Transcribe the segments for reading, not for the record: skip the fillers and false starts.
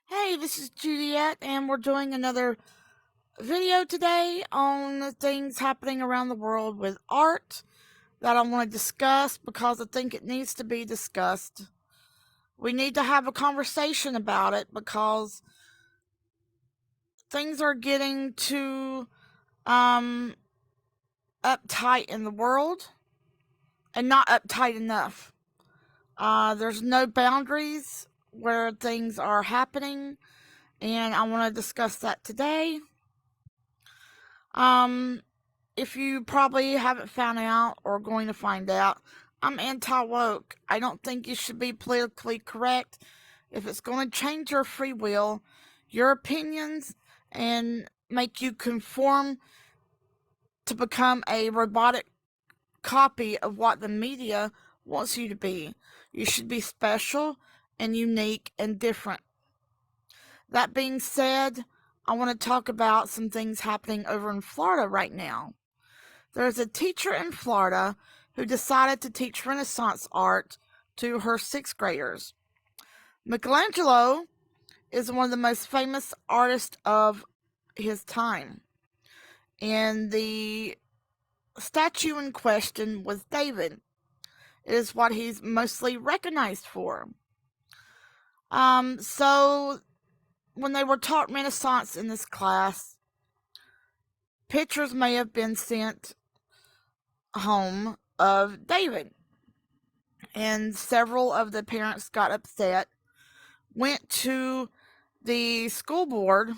Hey, this is Juliet, and we're doing another video today on the things happening around the world with art that I want to discuss because I think it needs to be discussed. We need to have a conversation about it because things are getting too um, uptight in the world and not uptight enough. There's no boundaries where things are happening, and I want to discuss that today. Um, if you probably haven't found out or going to find out, I'm anti woke. I don't think you should be politically correct. If it's going to change your free will, your opinions, and make you conform to become a robotic copy of what the media wants you to be, you should be special and unique and different. That being said, I want to talk about some things happening over in Florida right now. There's a teacher in Florida who decided to teach Renaissance art to her sixth graders. Michelangelo is one of the most famous artists of his time, and the statue in question was David. It is what he's mostly recognized for. So when they were taught Renaissance in this class, pictures may have been sent home of David, and several of the parents got upset, went to the school board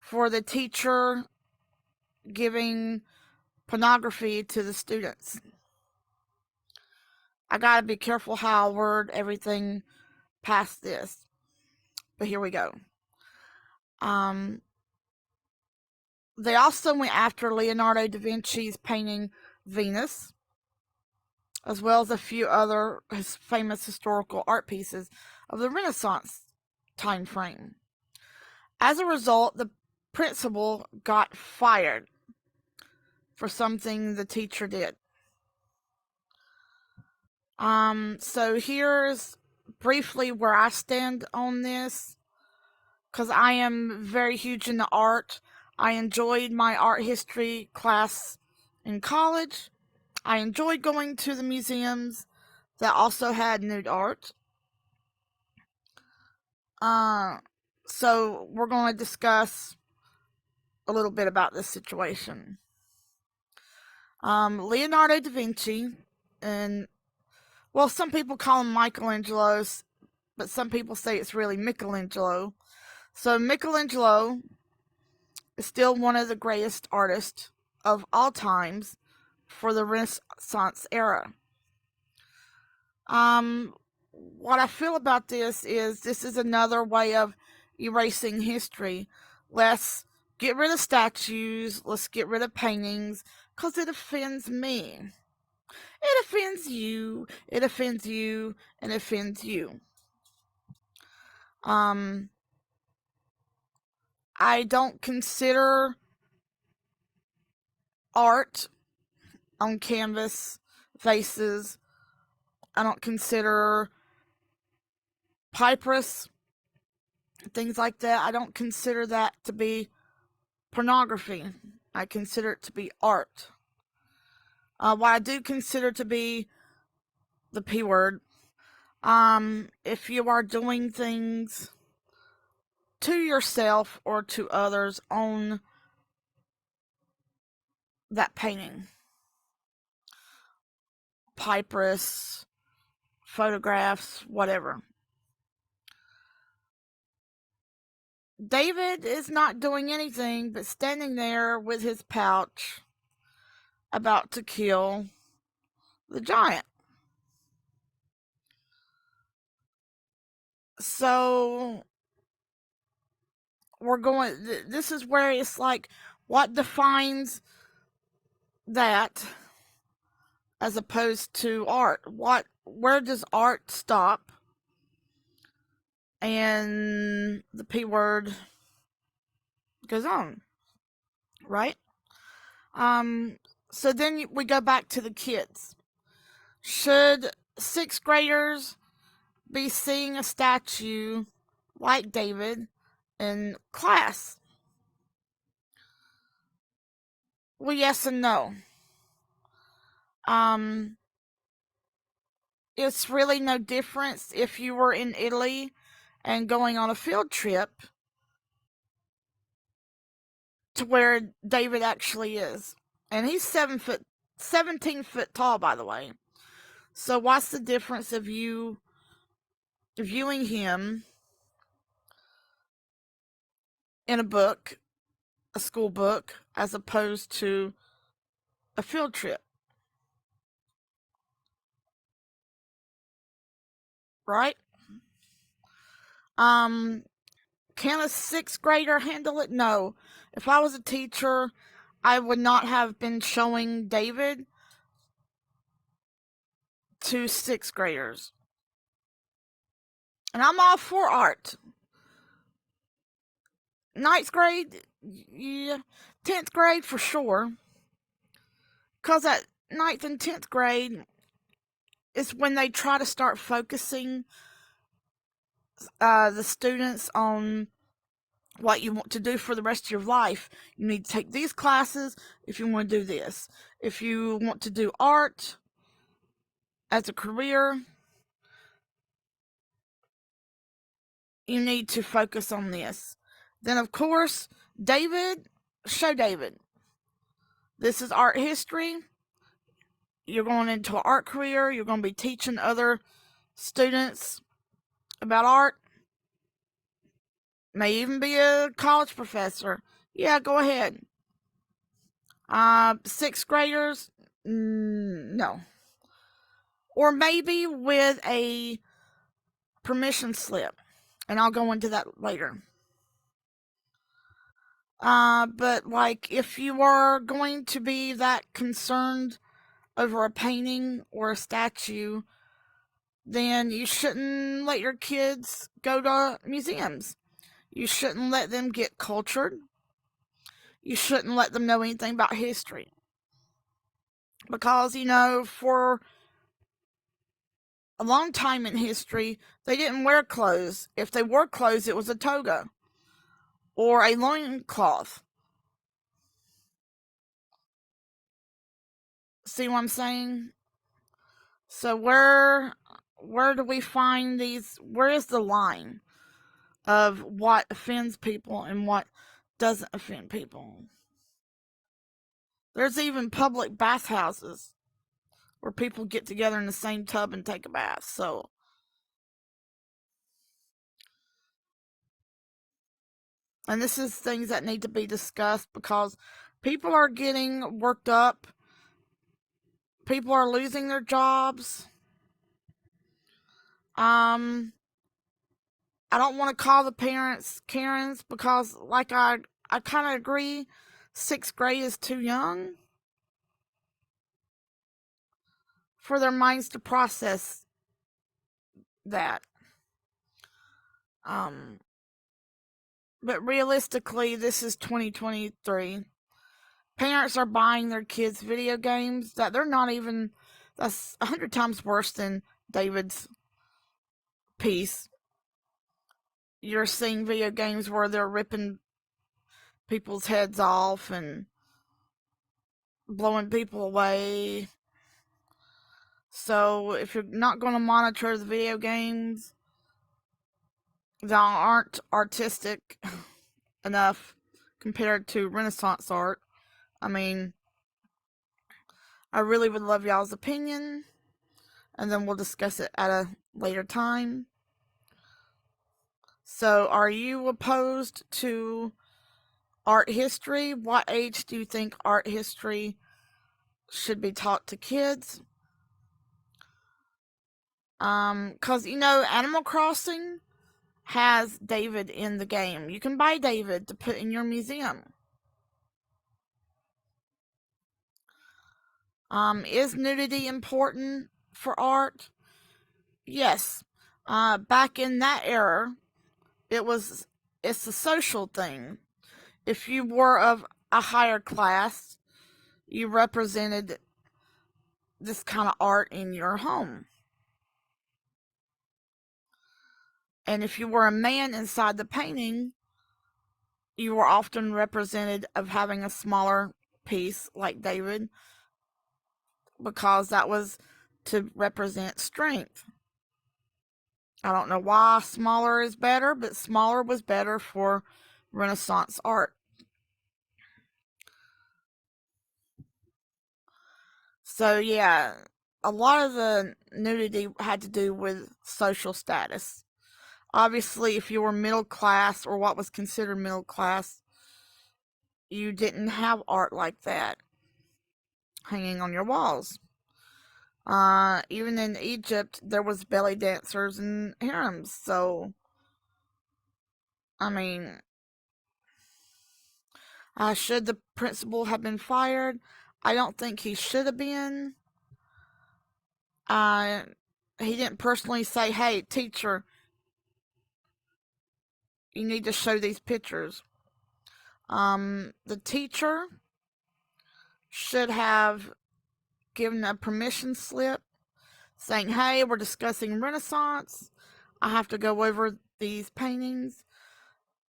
for the teacher giving pornography to the students. I gotta be careful how I word everything past this, but here we go. Um, they also went after Leonardo da Vinci's painting Venus, as well as a few other famous historical art pieces of the Renaissance time frame. As a result, the principal got fired for something the teacher did. So here's briefly where I stand on this, because I am very huge into art. I enjoyed my art history class in college. I enjoyed going to the museums that also had nude art. Uh, so we're going to discuss a little bit about this situation. Leonardo da Vinci, and well, some people call him Michelangelo, but some people say it's really Michelangelo. So Michelangelo is still one of the greatest artists of all times for the Renaissance era. What I feel about this is another way of erasing history. Let's get rid of statues, let's get rid of paintings, because it offends me. It offends you, it offends you, and it offends you. Um, I don't consider art on canvas, vases. I don't consider papyrus, things like that. I don't consider that to be pornography. I consider it to be art. What I do consider to be the P word, if you are doing things to yourself or to others on that painting, papyrus, photographs, whatever. David is not doing anything but standing there with his pouch about to kill the giant. So we're going, this is where it's like, what defines that as opposed to art? Where does art stop and the P word goes on, right? Um, so then we go back to the kids. Should sixth graders be seeing a statue like David in class? Well, yes and no. Um, it's really no difference if you were in Italy and going on a field trip to where David actually is. And he's 17 foot tall, by the way. So what's the difference of you viewing him in a book, a school book, as opposed to a field trip, right? Um, can a sixth grader handle it? No. If I was a teacher, I would not have been showing David to sixth graders. And I'm all for art. Ninth grade, yeah. 10th grade for sure. Because at ninth and 10th grade is when they try to start focusing the students on what you want to do for the rest of your life. You need to take these classes if you want to do this. If you want to do art as a career, you need to focus on this. Then, of course, David, show David. This is art history. You're going into an art career. You're going to be teaching other students about art. May even be a college professor. Yeah, go ahead. Sixth graders, no. Or maybe with a permission slip. And I'll go into that later. But like, if you are going to be that concerned over a painting or a statue, then you shouldn't let your kids go to museums. You shouldn't let them get cultured. You shouldn't let them know anything about history. Because, for a long time in history, they didn't wear clothes. If they wore clothes, it was a toga or a loincloth. See what I'm saying? So where do we find these? Where is the line of what offends people and what doesn't offend people? There's even public bathhouses where people get together in the same tub and take a bath. So, and this is things that need to be discussed because people are getting worked up. People are losing their jobs. I don't want to call the parents Karens because, like, I kind of agree. Sixth grade is too young for their minds to process that. Um, but realistically, this is 2023. Parents are buying their kids video games that they're not even. That's 100 times worse than David's piece. You're seeing video games where they're ripping people's heads off and blowing people away. So if you're not going to monitor the video games that aren't artistic enough compared to Renaissance art, I mean, I really would love y'all's opinion, and then we'll discuss it at a later time. So, are you opposed to art history? What age do you think art history should be taught to kids? Cause Animal Crossing has David in the game. You can buy David to put in your museum. Is nudity important for art? Yes. Back in that era, it's a social thing. If you were of a higher class, you represented this kind of art in your home. And if you were a man inside the painting, you were often represented of having a smaller piece like David, because that was to represent strength. I don't know why smaller is better, but smaller was better for Renaissance art. So, yeah, a lot of the nudity had to do with social status. Obviously, if you were middle class or what was considered middle class, you didn't have art like that hanging on your walls. Even in Egypt, there was belly dancers and harems. So, I mean, should the principal have been fired? I don't think he should have been. Uh, he didn't personally say, "Hey, teacher, you need to show these pictures." The teacher should have given a permission slip saying, "Hey, we're discussing Renaissance. I have to go over these paintings.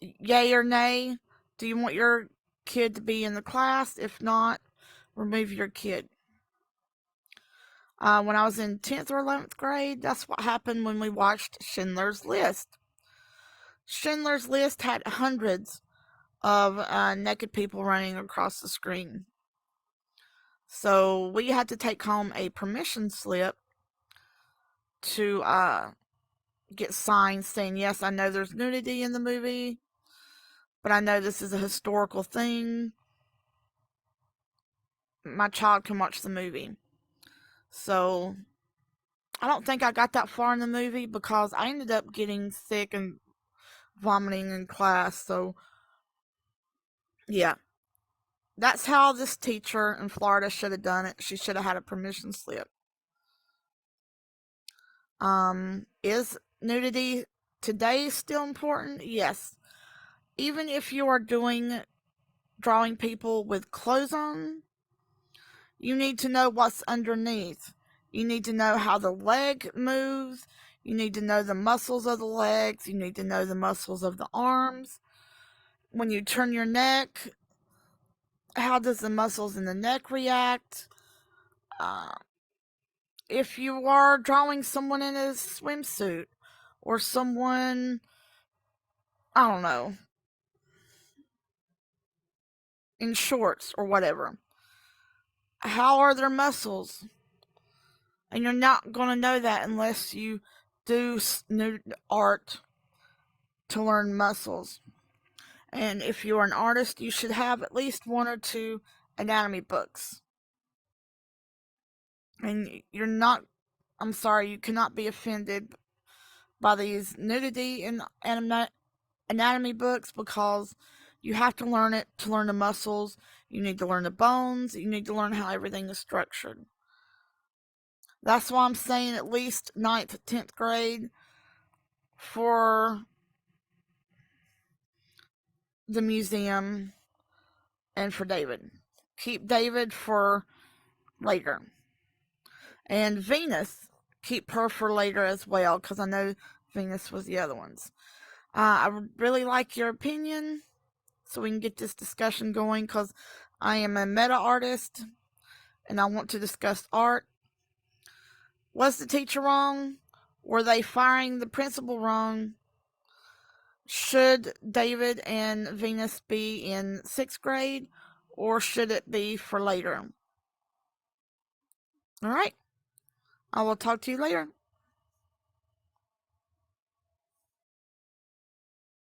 Yay or nay? Do you want your kid to be in the class? If not, remove your kid." When I was in 10th or 11th grade, that's what happened when we watched Schindler's List. Schindler's List had hundreds of naked people running across the screen. So we had to take home a permission slip to get signed saying, "Yes, I know there's nudity in the movie, but I know this is a historical thing. My child can watch the movie." So I don't think I got that far in the movie because I ended up getting sick and vomiting in class. So, yeah, that's how this teacher in Florida should have done it. She should have had a permission slip. Is nudity today still important? Yes. Even if you are drawing people with clothes on, you need to know what's underneath. You need to know how the leg moves. You need to know the muscles of the legs. You need to know the muscles of the arms. When you turn your neck, how does the muscles in the neck react? Uh, if you are drawing someone in a swimsuit or someone, I don't know, in shorts or whatever, how are their muscles? And you're not going to know that unless you do nude art to learn muscles. And if you're an artist, you should have at least one or two anatomy books. And you're not, I'm sorry, you cannot be offended by these nudity and anatomy books, because you have to learn it to learn the muscles. You need to learn the bones. You need to learn how everything is structured. That's why I'm saying at least 9th, 10th grade for the museum and for David. Keep David for later. And Venus, keep her for later as well, because I know Venus was the other ones. I would really like your opinion so we can get this discussion going, because I am a meta artist and I want to discuss art. Was the teacher wrong? Were they firing the principal wrong? Should David and Venus be in 6th grade, or should it be for later? All right. I will talk to you later.